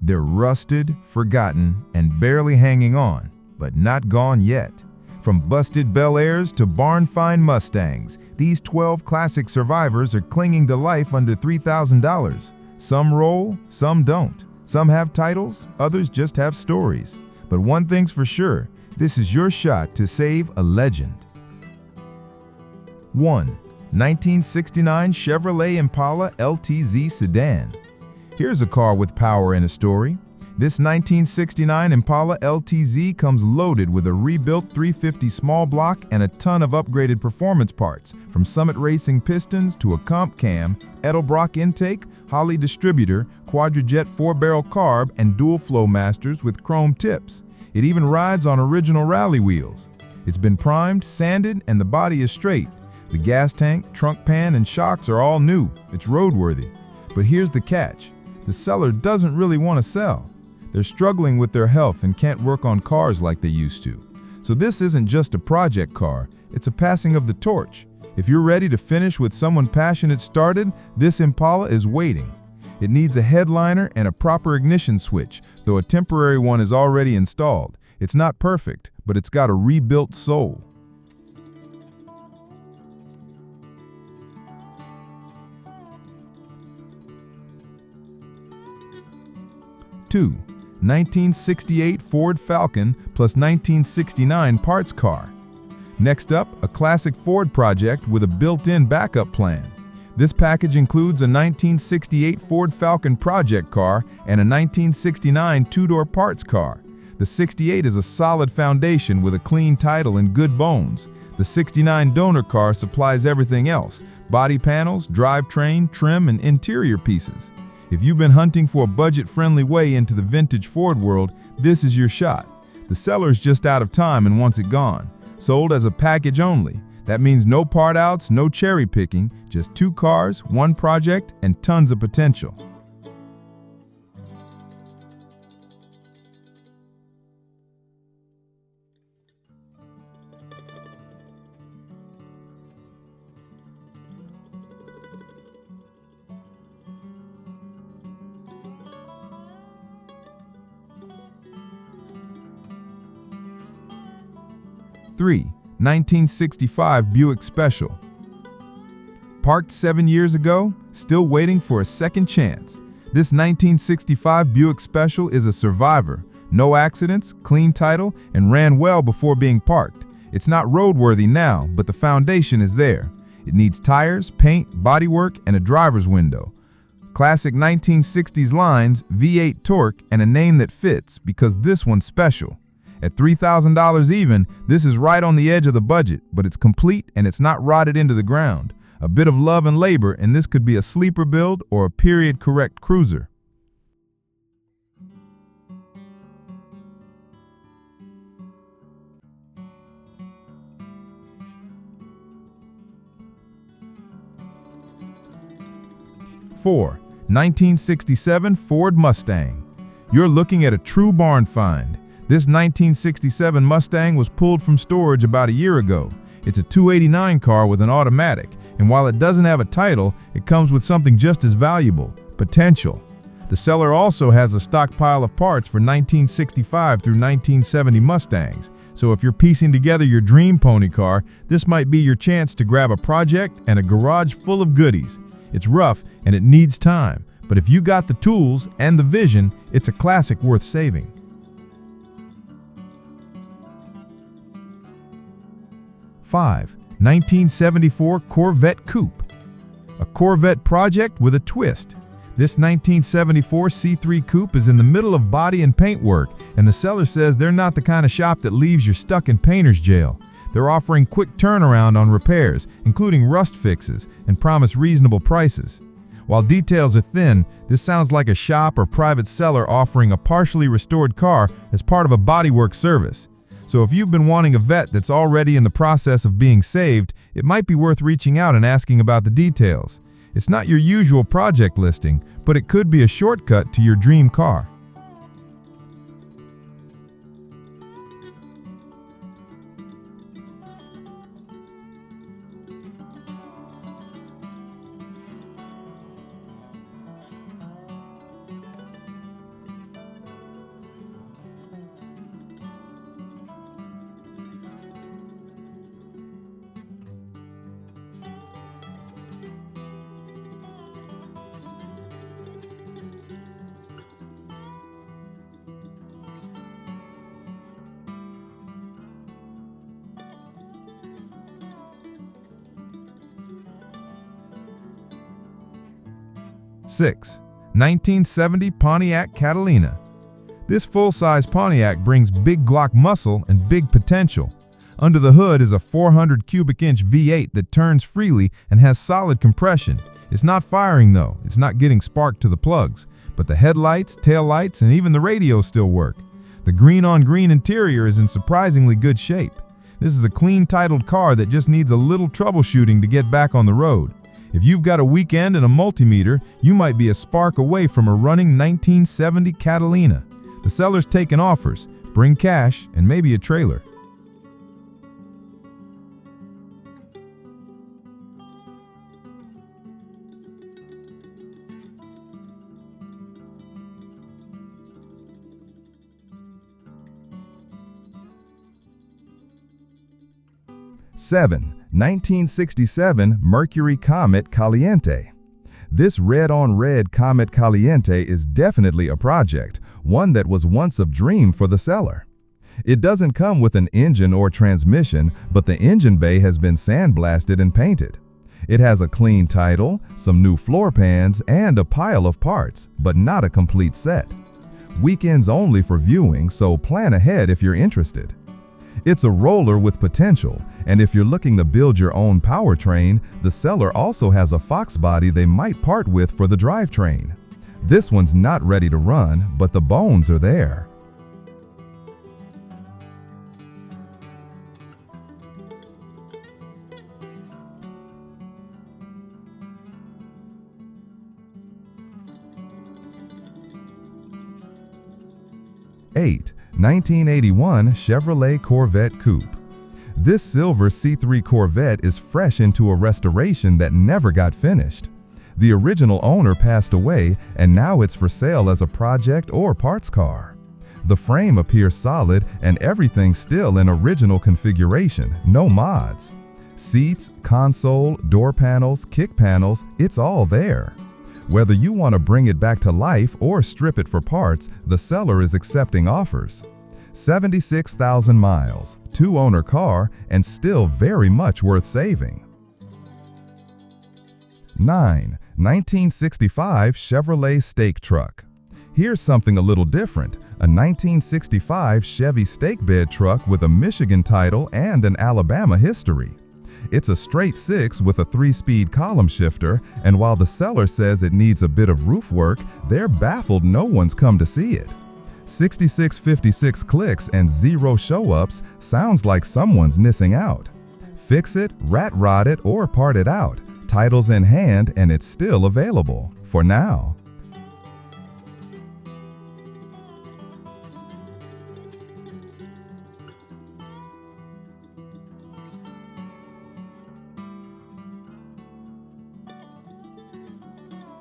They're rusted, forgotten, and barely hanging on, but not gone yet. From busted Bel Airs to barn-find Mustangs, these 12 classic survivors are clinging to life under $3,000. Some roll, some don't. Some have titles, others just have stories. But one thing's for sure, this is your shot to save a legend. 1. 1969 Chevrolet Impala LTZ Sedan. Here's a car with power and a story. This 1969 Impala LTZ comes loaded with a rebuilt 350 small block and a ton of upgraded performance parts, from Summit Racing pistons to a comp cam, Edelbrock intake, Holley distributor, quadrajet 4-barrel carb, and dual flow masters with chrome tips. It even rides on original rally wheels. It's been primed, sanded, and the body is straight. The gas tank, trunk pan, and shocks are all new. It's roadworthy. But here's the catch. The seller doesn't really want to sell. They're struggling with their health and can't work on cars like they used to. So this isn't just a project car, it's a passing of the torch. If you're ready to finish what someone passionate started, this Impala is waiting. It needs a headliner and a proper ignition switch, though a temporary one is already installed. It's not perfect, but it's got a rebuilt soul. 2. 1968 Ford Falcon plus 1969 parts car. Next up, a classic Ford project with a built-in backup plan. This package includes a 1968 Ford Falcon project car and a 1969 two-door parts car. The 68 is a solid foundation with a clean title and good bones. The 69 donor car supplies everything else: body panels, drivetrain, trim, and interior pieces. If you've been hunting for a budget-friendly way into the vintage Ford world, this is your shot. The seller's just out of time and wants it gone. Sold as a package only. That means no part outs, no cherry picking, just 2 cars, 1 project, and tons of potential. Three, 1965 Buick Special. Parked 7 years ago, still waiting for a second chance. This 1965 Buick Special is a survivor. No accidents, clean title, and ran well before being parked. It's not roadworthy now, but the foundation is there. It needs tires, paint, bodywork, and a driver's window. Classic 1960s lines, V8 torque, and a name that fits, because this one's special. At $3,000 even, this is right on the edge of the budget, but it's complete and it's not rotted into the ground. A bit of love and labor, and this could be a sleeper build or a period-correct cruiser. Four, 1967 Ford Mustang. You're looking at a true barn find. This 1967 Mustang was pulled from storage about a year ago. It's a 289 car with an automatic, and while it doesn't have a title, it comes with something just as valuable: potential. The seller also has a stockpile of parts for 1965 through 1970 Mustangs, so if you're piecing together your dream pony car, this might be your chance to grab a project and a garage full of goodies. It's rough and it needs time, but if you got the tools and the vision, it's a classic worth saving. 5. 1974 Corvette Coupe. A Corvette project with a twist. This 1974 C3 Coupe is in the middle of body and paint work, and the seller says they're not the kind of shop that leaves you stuck in painter's jail. They're offering quick turnaround on repairs, including rust fixes, and promise reasonable prices. While details are thin, this sounds like a shop or private seller offering a partially restored car as part of a bodywork service. So if you've been wanting a vet that's already in the process of being saved, it might be worth reaching out and asking about the details. It's not your usual project listing, but it could be a shortcut to your dream car. 6. 1970 Pontiac Catalina. This full-size Pontiac brings big Glock muscle and big potential. Under the hood is a 400 cubic inch V8 that turns freely and has solid compression. It's not firing though, it's not getting spark to the plugs, but the headlights, taillights, and even the radio still work. The green-on-green interior is in surprisingly good shape. This is a clean titled car that just needs a little troubleshooting to get back on the road. If you've got a weekend and a multimeter, you might be a spark away from a running 1970 Catalina. The seller's taking offers. Bring cash and maybe a trailer. Seven. 1967 Mercury Comet Caliente. This red-on-red Comet Caliente is definitely a project, one that was once a dream for the seller. It doesn't come with an engine or transmission, but the engine bay has been sandblasted and painted. It has a clean title, some new floor pans, and a pile of parts, but not a complete set. Weekends only for viewing, so plan ahead if you're interested. It's a roller with potential, and if you're looking to build your own powertrain, the seller also has a Fox body they might part with for the drivetrain. This one's not ready to run, but the bones are there. Eight. 1981 Chevrolet Corvette Coupe. This silver C3 Corvette is fresh into a restoration that never got finished. The original owner passed away, and now it's for sale as a project or parts car. The frame appears solid and everything's still in original configuration, no mods. Seats, console, door panels, kick panels, it's all there. Whether you want to bring it back to life or strip it for parts, the seller is accepting offers. 76,000 miles, two-owner car, and still very much worth saving. 9. 1965 Chevrolet Stake Truck. Here's something a little different, a 1965 Chevy stake bed truck with a Michigan title and an Alabama history. It's a straight 6 with a 3-speed column shifter, and while the seller says it needs a bit of roof work, they're baffled no one's come to see it. 6656 clicks and 0 show-ups sounds like someone's missing out. Fix it, rat rod it, or part it out. Title's in hand and it's still available, for now.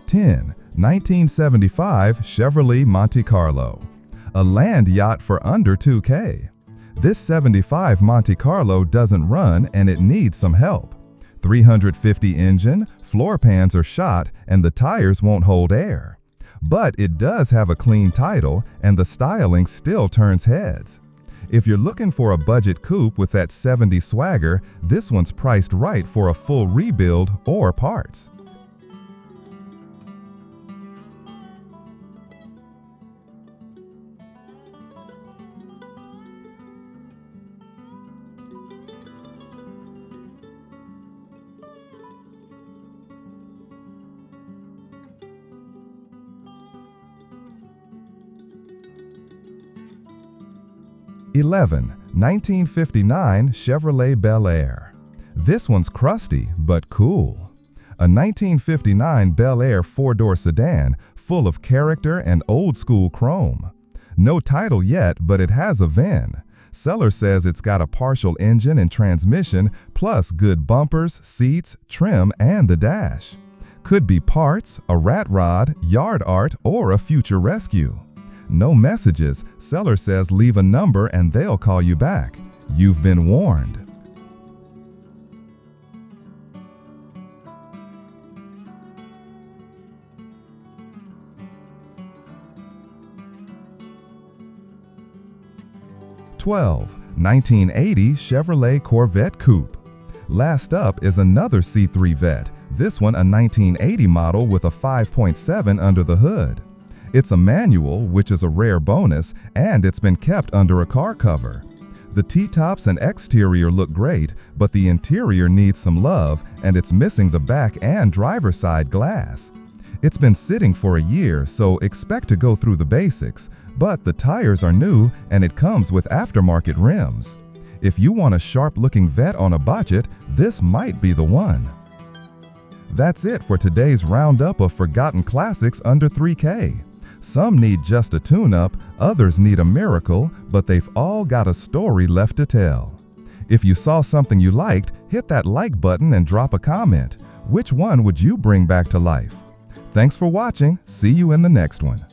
Ten. 1975 Chevrolet Monte Carlo. A land yacht for under $2K. This 75 Monte Carlo doesn't run and it needs some help. 350 engine, floor pans are shot, and the tires won't hold air. But it does have a clean title and the styling still turns heads. If you're looking for a budget coupe with that 70s swagger, this one's priced right for a full rebuild or parts. Eleven. 1959 Chevrolet Bel Air. This one's crusty, but cool. A 1959 Bel Air 4-door sedan full of character and old-school chrome. No title yet, but it has a VIN. Seller says it's got a partial engine and transmission, plus good bumpers, seats, trim, and the dash. Could be parts, a rat rod, yard art, or a future rescue. No messages. Seller says leave a number and they'll call you back. You've been warned. "12. 1980 Chevrolet Corvette Coupe. Last up is another C3 Vet, This one a 1980 model with a 5.7 under the hood. It's a manual, which is a rare bonus, and it's been kept under a car cover. The T-tops and exterior look great, but the interior needs some love, and it's missing the back and driver's side glass. It's been sitting for a year, so expect to go through the basics, but the tires are new and it comes with aftermarket rims. If you want a sharp-looking vet on a budget, this might be the one. That's it for today's roundup of forgotten classics under $3K. Some need just a tune-up, others need a miracle, but they've all got a story left to tell. If you saw something you liked, hit that like button and drop a comment. Which one would you bring back to life? Thanks for watching. See you in the next one.